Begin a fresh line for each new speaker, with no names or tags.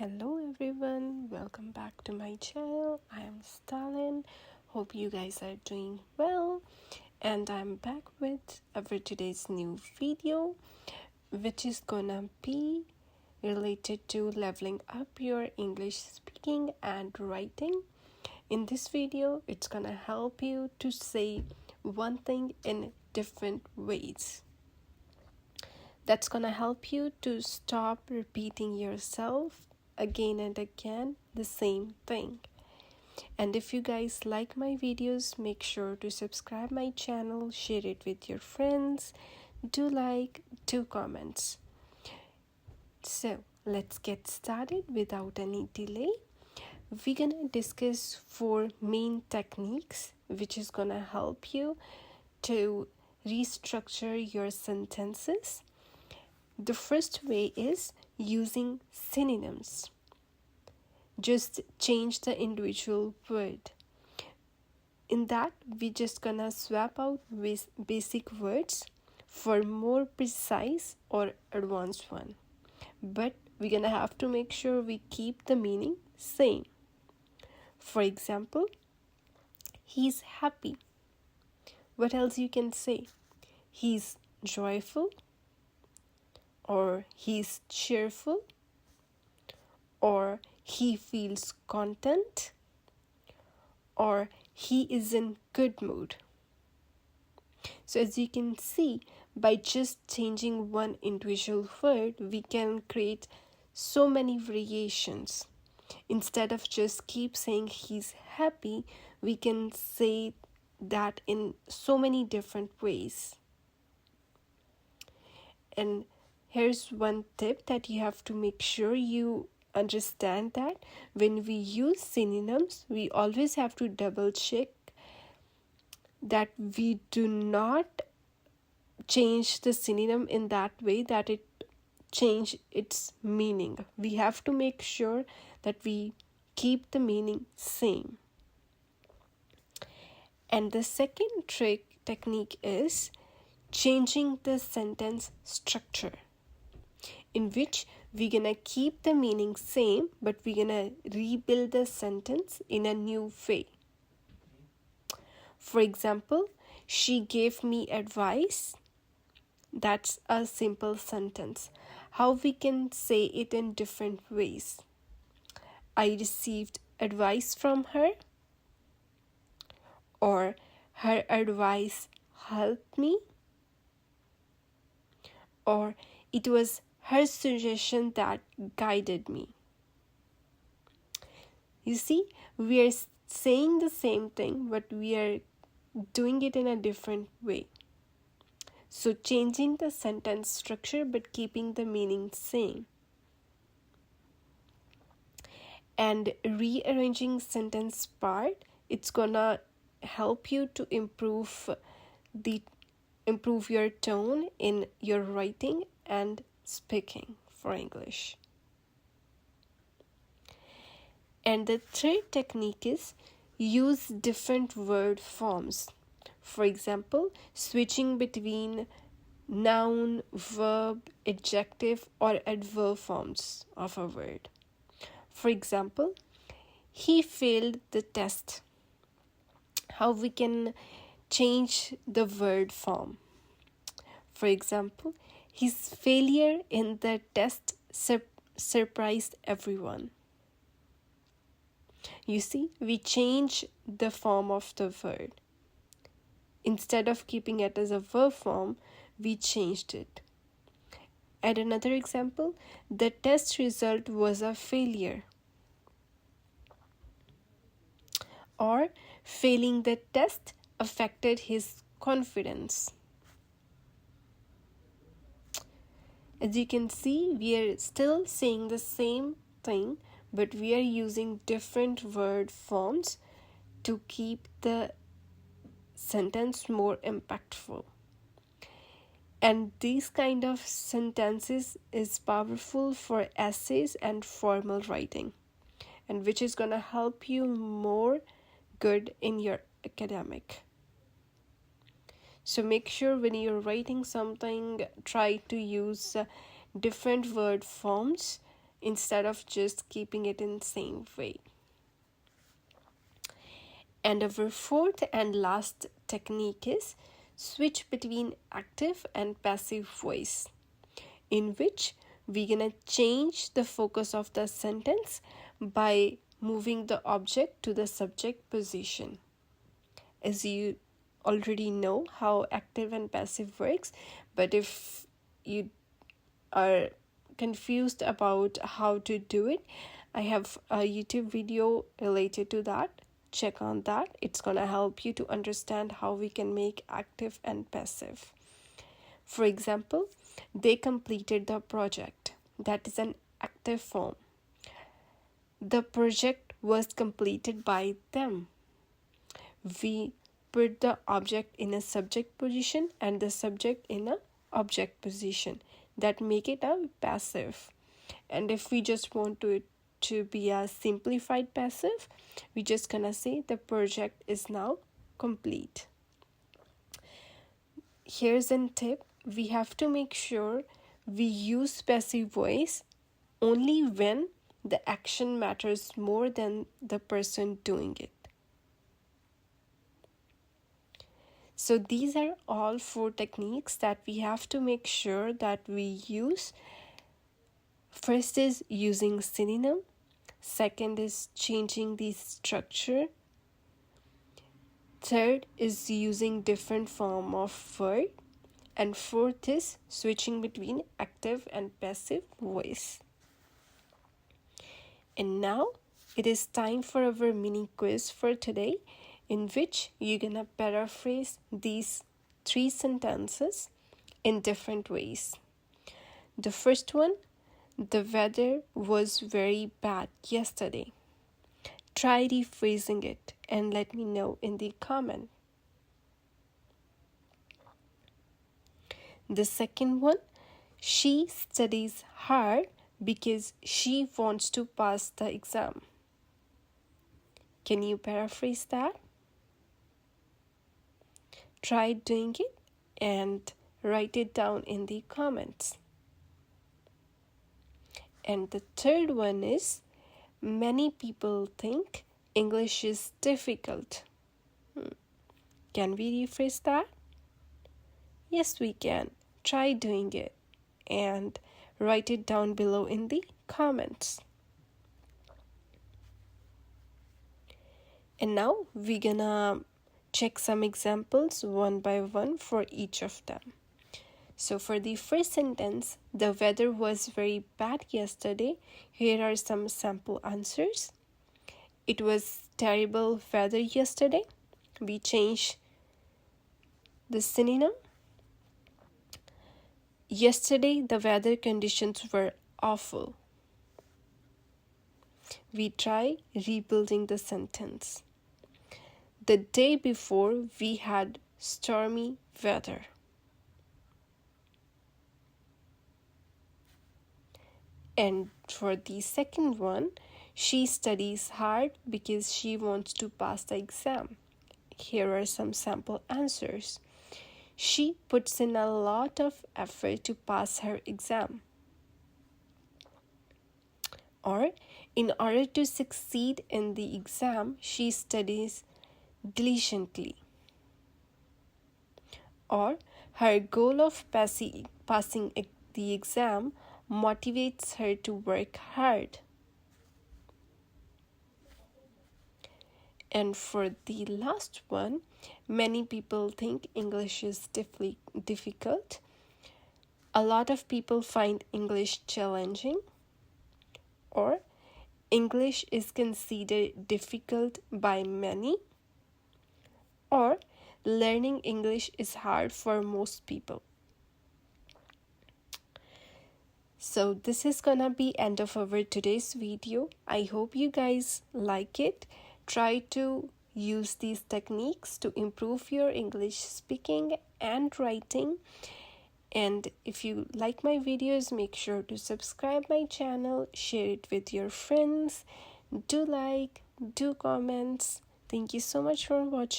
Hello everyone, welcome back to my channel. I am Stalin. Hope you guys are doing well, and I'm back with today's new video, which is gonna be related to leveling up your English speaking and writing. In this video, it's gonna help you to say one thing in different ways. That's gonna help you to stop repeating yourself again and again the same thing. And if you guys like my videos, make sure to subscribe my channel, share it with your friends, do like, do comments. So let's get started without any delay. We're gonna discuss 4 main techniques which is gonna help you to restructure your sentences. The first way is using synonyms. Just change the individual word. In that, we're just gonna swap out with basic words for more precise or advanced one. But we're gonna have to make sure we keep the meaning same. For example, he's happy. What else you can say? He's joyful, or he's cheerful, or he feels content, or he is in good mood. So as you can see, by just changing one individual word, we can create so many variations. Instead of just keep saying he's happy, we can say that in so many different ways. And here's one tip that you have to make sure you understand, that when we use synonyms, we always have to double check that we do not change the synonym in that way that it change its meaning. We have to make sure that we keep the meaning same. And the second technique is changing the sentence structure, in which we're gonna keep the meaning same, but we're gonna rebuild the sentence in a new way. For example, she gave me advice. That's a simple sentence. How we can say it in different ways? I received advice from her, or her advice helped me, or it was her suggestion that guided me. You see, we are saying the same thing, but we are doing it in a different way. So changing the sentence structure but keeping the meaning same. And rearranging sentence part, it's gonna help you to improve your tone in your writing and speaking for English. And the third technique is use different word forms. For example, switching between noun, verb, adjective, or adverb forms of a word. For example, he failed the test. How we can change the word form? For example, his failure in the test surprised everyone. You see, we change the form of the word. Instead of keeping it as a verb form, we changed it. And another example, the test result was a failure. Or failing the test affected his confidence. As you can see, we are still saying the same thing, but we are using different word forms to keep the sentence more impactful. And these kind of sentences is powerful for essays and formal writing, and which is gonna help you more good in your academic. So make sure when you're writing something, try to use different word forms instead of just keeping it in the same way. And our fourth and last technique is switch between active and passive voice, in which we're gonna change the focus of the sentence by moving the object to the subject position. As you already know how active and passive works, but if you are confused about how to do it, I have a YouTube video related to that. Check on that. It's gonna help you to understand how we can make active and passive. For example, they completed the project. That is an active form. The project was completed by them. We put the object in a subject position and the subject in a object position. That make it a passive. And if we just want to be a simplified passive, we just gonna say the project is now complete. Here's a tip. We have to make sure we use passive voice only when the action matters more than the person doing it. So these are all 4 techniques that we have to make sure that we use. First is using synonym. Second is changing the structure. Third is using different form of word. And fourth is switching between active and passive voice. And now it is time for our mini quiz for today, in which you're gonna paraphrase these 3 sentences in different ways. The first one, the weather was very bad yesterday. Try rephrasing it and let me know in the comment. The second one, she studies hard because she wants to pass the exam. Can you paraphrase that? Try doing it and write it down in the comments. And the third one is, many people think English is difficult. Can we rephrase that? Yes, we can. Try doing it and write it down below in the comments. And now we're gonna check some examples one by one for each of them. So for the first sentence, the weather was very bad yesterday. Here are some sample answers. It was terrible weather yesterday. We change the synonym. Yesterday, the weather conditions were awful. We try rebuilding the sentence. The day before, we had stormy weather. And for the second one, she studies hard because she wants to pass the exam. Here are some sample answers. She puts in a lot of effort to pass her exam. Or, in order to succeed in the exam, she studies diligently. Or, her goal of passing the exam motivates her to work hard. And for the last one, many people think English is difficult. A lot of people find English challenging. Or, English is considered difficult by many. Or, learning English is hard for most people. So this is gonna be end of our today's video. I hope you guys like it. Try to use these techniques to improve your English speaking and writing. And if you like my videos, make sure to subscribe my channel, share it with your friends, do like, do comments. Thank you so much for watching.